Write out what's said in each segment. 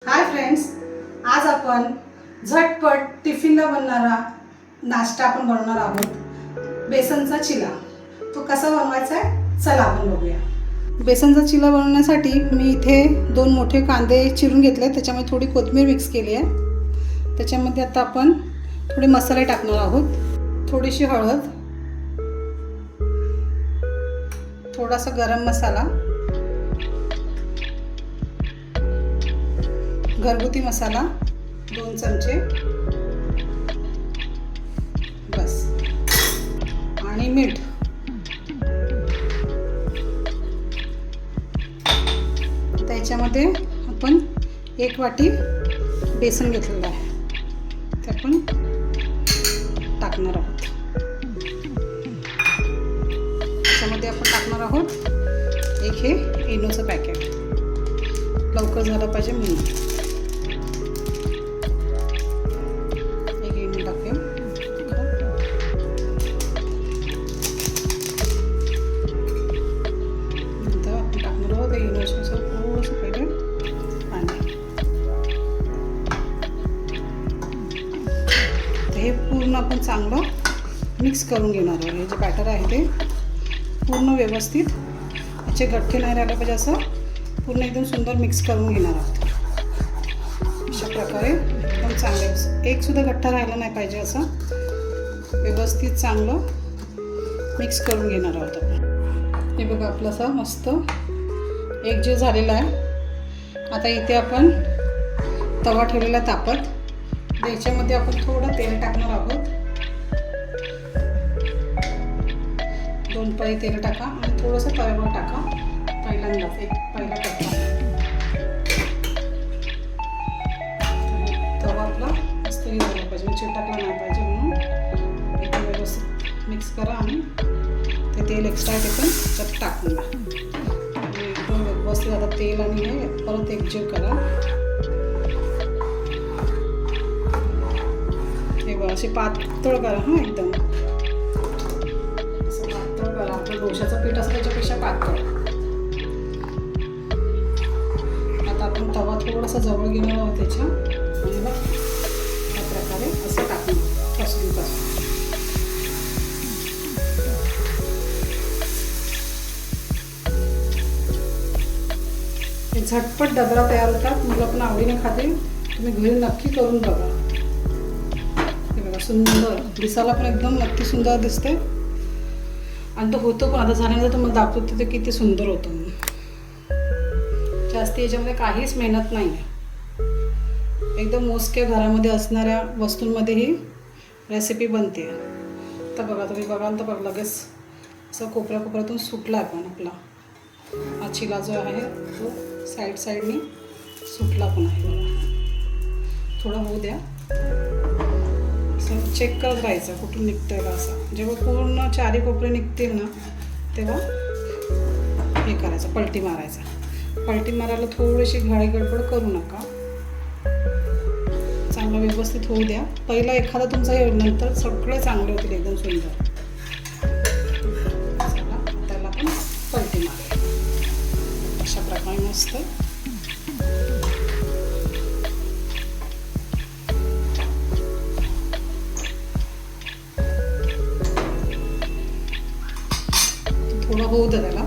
Hi friends, आज आपण झटपट टिफिनला बनणारा नाश्ता आपण बनवणार आहोत, बेसनचा चिला। तो कसा बनवायचा आहे चला आपण बघूया। बेसनचा चिला बनवण्यासाठी मी इथे 2 मोठे कांदे चिरून घेतले, त्याच्यामध्ये थोडी कोथिंबीर मिक्स केली आहे। त्याच्यामध्ये आता आपण थोडे मसाले टाकणार आहोत, थोडीशी हळद, थोडासा गरम मसाला, घरगुती मसाला 2 चमचे बस, आणि मीठ। त्याच्यामध्ये आपण 1 वाटी बेसन घेतलेलं आहे, ते आपण टाकणार आहोत। त्याच्यामध्ये आपण टाकणार आहोत एक हे इनोचं पॅकेट, लवकर झालं पाहिजे म्हणून। हे पूर्ण आपण चांगलं मिक्स करून घेणार आहोत। हे जे बॅटर आहे ते पूर्ण व्यवस्थित, याचे गठ्ठे नाही राहिले पाहिजे, असं पूर्ण एकदम सुंदर मिक्स करून घेणार आहोत। अशा प्रकारे एकदम चांगलं, एक सुद्धा गठ्ठा राहिला नाही पाहिजे, असं व्यवस्थित चांगलं मिक्स करून घेणार आहोत आपण। हे बघा आपलं असं मस्त एकजीव झालेला आहे। आता इथे आपण तवा ठेवलेला तापत, याच्यामध्ये आपण थोडं तेल टाकणार आहोत। 2 पळी तेल टाका आणि थोडंसं तव्यावर टाका, पहिल्यांदाच पहिला टप्पा। तवा आपला मस्त हे झाला पाहिजे, चिटकला नाही पाहिजे, म्हणून एकदम व्यवस्थित मिक्स करा आणि ते तेल एक्स्ट्रा आहे ते पण त्यात टाकून द्या आणि एकदम व्यवस्थित आता तेल आणि हे परत एकजीव करा। असे पातळ करा, हां एकदम असं पातळ करा। आपलं डोशाचं पीठ असतं त्याच्यापेक्षा पातळ। आता आपण तवा थोडासा जवळ घेणार आहोत त्याच्या, आणि बघ या प्रकारे असं टाकून पसरून हे झटपट डबरा तयार होतात, मुलं पण आवडीने खाते। तुम्ही घरी नक्की करून बघा। सुंदर दिसायला पण एकदम नक्की सुंदर दिसते, आणि तो होतो पण। आता झाल्यानंतर तुम्हाला दाखवतो ते किती सुंदर होतो। जास्ती याच्यामध्ये काहीच मेहनत नाही आहे, एकदम मोजक्या घरामध्ये असणाऱ्या वस्तूंमध्ये ही रेसिपी बनते। तर बघा, तुम्ही बघाल तर बघ लगेच असं कोपऱ्यातून सुटला पण आपला हा चिला जो आहे तो साईडने सुटला पण आहे। बघा, थोडा होऊ द्या, चेक करत राहायचं कुठून निघतंय का। असं जेव्हा पूर्ण 4 कोपरे निघतील ना, तेव्हा हे करायचं, पलटी मारायचा। पलटी मारायला थोडीशी घाई गडबड करू नका, चांगलं व्यवस्थित होऊ द्या। पहिला एखादा तुमचा हे, नंतर सगळे चांगले होतील एकदम सुंदर। चला त्याला आपण पलटी मारूया अशा प्रकारे मस्त। थोडं होऊ दे, त्याला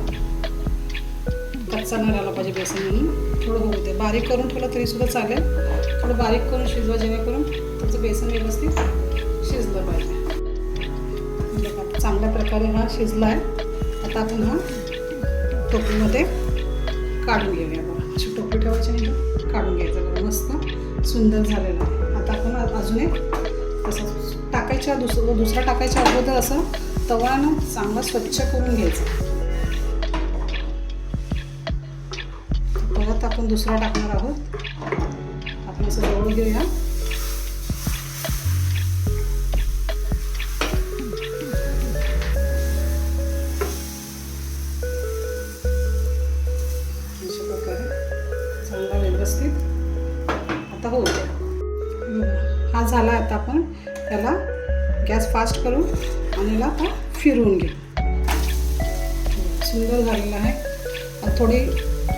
कच्चा नाही राहिला पाहिजे बेसन, म्हणून थोडं होऊ दे। बारीक करून ठेवलं तरी सुद्धा चालेल, थोडं बारीक करून शिजवा, जेणेकरून तुमचं बेसन व्यवस्थित शिजलं पाहिजे। चांगल्या प्रकारे हा शिजला आहे। आता आपण हा टोपलीमध्ये काढून घेऊया। बघा, अशी टोपली ठेवायची नाही, काढून घ्यायचं। बघा मस्त सुंदर झालेलं आहे। आता आपण अजून एक असं टाकायच्या, दुसरा टाकायच्या अगोदर असं तवा ना चांगला स्वच्छ करून घ्यायचा। परत आपण दुसरा टाकणार आहोत, आपण असं जवळ घेऊया। अशा प्रकारे चांगला व्यवस्थित आता होऊ द्या। हा झाला। आता आपण त्याला गॅस फास्ट करू आणि याला आता फिरवून घेऊ। सुंदर झालेला आहे। थोडी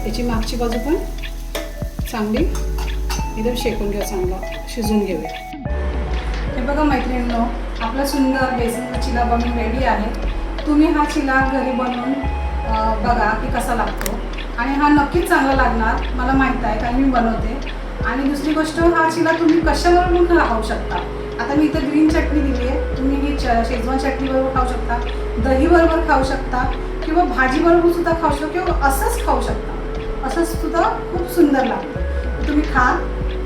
याची मागची बाजू पण चांगली एकदम शेकून घेऊ, चांगला शिजवून घेऊया. हे बघा मैत्रिणींनो, आपला सुंदर बेसनचा चिला बनवून रेडी आहे. तुम्ही हा चिला घरी बनवून बघा की कसा लागतो, आणि हा नक्कीच चांगला लागणार, मला माहीत आहे कारण मी बनवते. आणि दुसरी गोष्ट, हा चिला तुम्ही कशाबरोबर पण खाऊ शकता. आता मी इथं ग्रीन चटणी दिली आहे, तुम्ही ही शेजवान चटणीबरोबर खाऊ शकता, दहीबरोबर खाऊ शकता, किंवा भाजीबरोबर सुद्धा खाऊ शकता, किंवा असंच खाऊ शकता. असंच सुद्धा खूप सुंदर लागतं. तुम्ही खा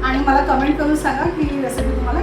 आणि मला कमेंट करून सांगा की ही रेसिपी तुम्हाला